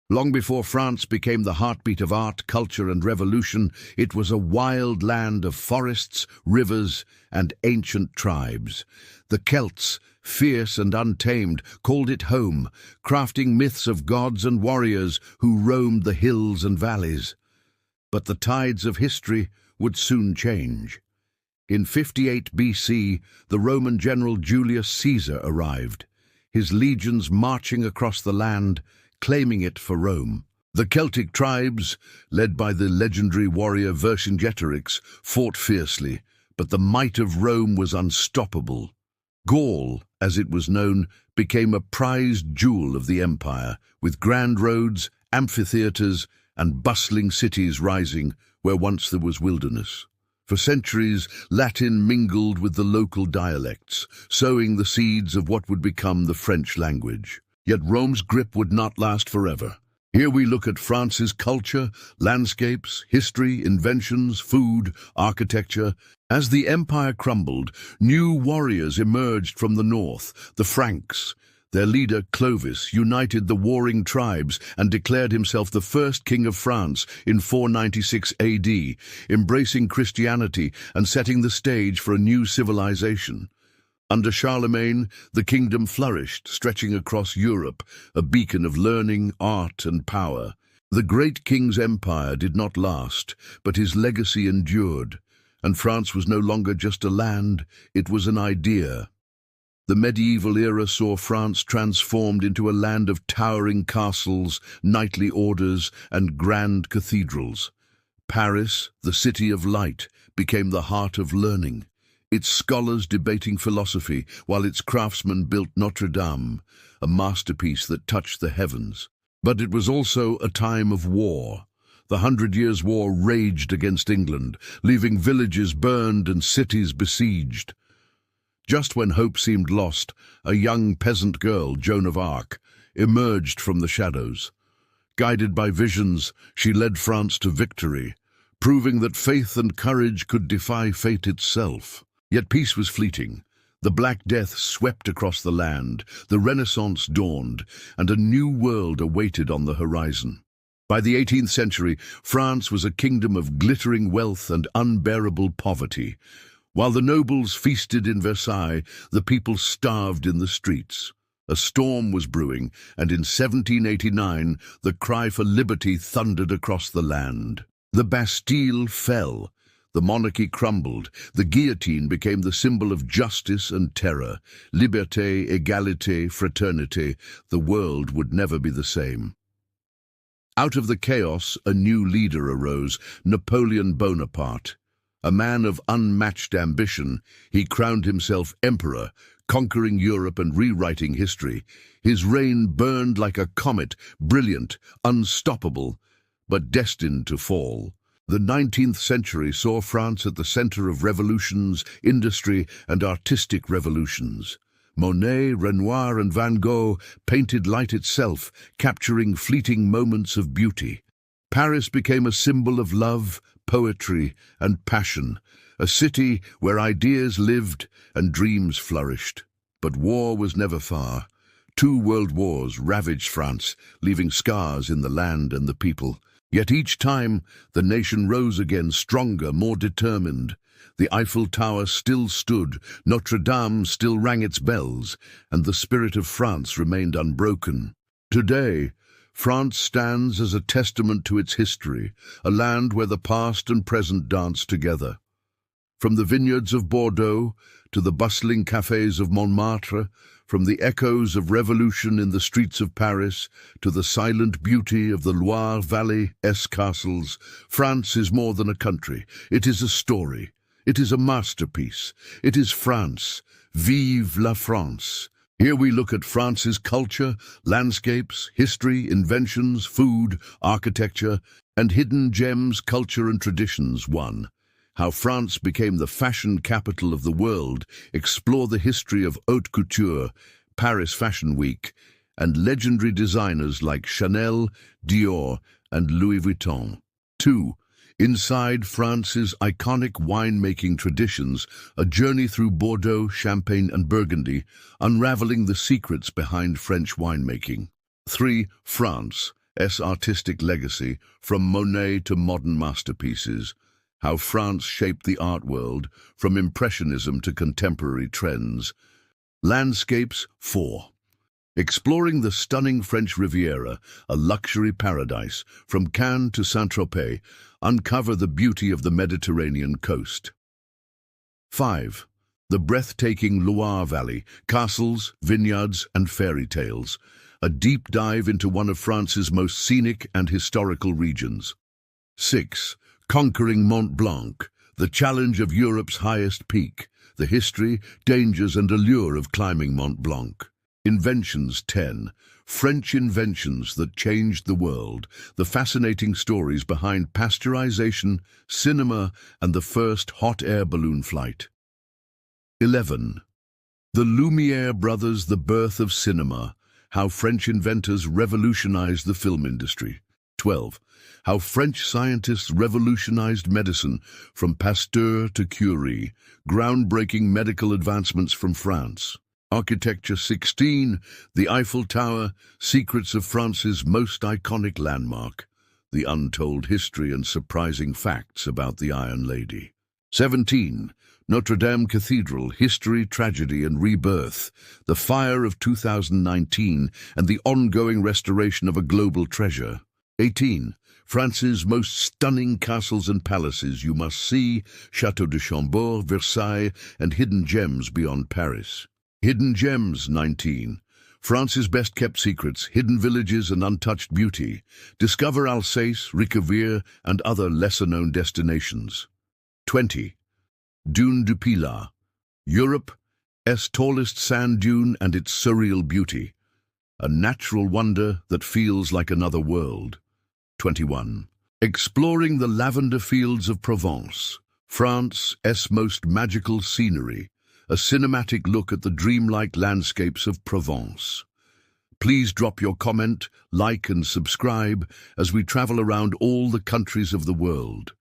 Long before France became the heartbeat of art, culture, and revolution, it was a wild land of forests, rivers, and ancient tribes. The Celts, fierce and untamed, called it home, crafting myths of gods and warriors who roamed the hills and valleys. But the tides of history would soon change. In 58 BC, the Roman general Julius Caesar arrived, his legions marching across the land, claiming it for Rome. The Celtic tribes, led by the legendary warrior Vercingetorix, fought fiercely, but the might of Rome was unstoppable. Gaul, as it was known, became a prized jewel of the empire, with grand roads, amphitheatres, and bustling cities rising where once there was wilderness. For centuries, Latin mingled with the local dialects, sowing the seeds of what would become the French language. Yet Rome's grip would not last forever. Here we look at France's culture, landscapes, history, inventions, food, architecture. As the empire crumbled, new warriors emerged from the north, the Franks. Their leader, Clovis, united the warring tribes and declared himself the first king of France in 496 AD, embracing Christianity and setting the stage for a new civilization. Under Charlemagne, the kingdom flourished, stretching across Europe, a beacon of learning, art, and power. The great king's empire did not last, but his legacy endured, and France was no longer just a land, it was an idea. The medieval era saw France transformed into a land of towering castles, knightly orders, and grand cathedrals. Paris, the city of light, became the heart of learning, its scholars debating philosophy, while its craftsmen built Notre-Dame, a masterpiece that touched the heavens. But it was also a time of war. The 100 Years' War raged against England, leaving villages burned and cities besieged. Just when hope seemed lost, a young peasant girl, Joan of Arc, emerged from the shadows. Guided by visions, she led France to victory, proving that faith and courage could defy fate itself. Yet peace was fleeting. The Black Death swept across the land, the Renaissance dawned, and a new world awaited on the horizon. By the 18th century, France was a kingdom of glittering wealth and unbearable poverty. While the nobles feasted in Versailles, the people starved in the streets. A storm was brewing, and in 1789, the cry for liberty thundered across the land. The Bastille fell. The monarchy crumbled. The guillotine became the symbol of justice and terror. Liberté, égalité, fraternité. The world would never be the same. Out of the chaos, a new leader arose, Napoleon Bonaparte. A man of unmatched ambition, he crowned himself emperor, conquering Europe and rewriting history. His reign burned like a comet, brilliant, unstoppable, but destined to fall. The 19th century saw France at the center of revolutions, industry, and artistic revolutions. Monet, Renoir, and Van Gogh painted light itself, capturing fleeting moments of beauty. Paris became a symbol of love, poetry, and passion, a city where ideas lived and dreams flourished. But war was never far. 2 world wars ravaged France, leaving scars in the land and the people. Yet each time, the nation rose again stronger, more determined. The Eiffel Tower still stood, Notre-Dame still rang its bells, and the spirit of France remained unbroken. Today, France stands as a testament to its history, a land where the past and present dance together. From the vineyards of Bordeaux to the bustling cafes of Montmartre, from the echoes of revolution in the streets of Paris to the silent beauty of the Loire Valley-esque castles, France is more than a country. It is a story. It is a masterpiece. It is France. Vive la France! Here we look at France's culture, landscapes, history, inventions, food, architecture, and hidden gems, culture and traditions. 1. How France became the fashion capital of the world. Explore the history of haute couture, Paris Fashion Week, and legendary designers like Chanel, Dior, and Louis Vuitton. 2. Inside France's iconic winemaking traditions, a journey through Bordeaux, Champagne, and Burgundy, unraveling the secrets behind French winemaking. 3. France, artistic legacy, from Monet to modern masterpieces, how France shaped the art world, from Impressionism to contemporary trends. Landscapes 4. Exploring the stunning French Riviera, a luxury paradise, from Cannes to Saint-Tropez, uncover the beauty of the Mediterranean coast. 5. The breathtaking Loire Valley, castles, vineyards, and fairy tales. A deep dive into one of France's most scenic and historical regions. 6. Conquering Mont Blanc, the challenge of Europe's highest peak, the history, dangers, and allure of climbing Mont Blanc. Inventions 10. French inventions that changed the world, the fascinating stories behind pasteurization, cinema, and the first hot air balloon flight. 11. The Lumière brothers, the birth of cinema, how French inventors revolutionized the film industry. 12. How French scientists revolutionized medicine, from Pasteur to Curie, groundbreaking medical advancements from France. Architecture 16. The Eiffel Tower, secrets of France's most iconic landmark, the untold history and surprising facts about the Iron Lady. 17. Notre-Dame Cathedral, history, tragedy, and rebirth, the fire of 2019 and the ongoing restoration of a global treasure. 18. France's most stunning castles and palaces you must see, Château de Chambord, Versailles, and hidden gems beyond Paris. Hidden gems 19. France's best-kept secrets, hidden villages and untouched beauty. Discover Alsace, Riviera, and other lesser-known destinations. 20. Dune du Pilat, Europe's tallest sand dune and its surreal beauty. A natural wonder that feels like another world. 21. Exploring the lavender fields of Provence, France's most magical scenery. A cinematic look at the dreamlike landscapes of Provence. Please drop your comment, like and subscribe as we travel around all the countries of the world.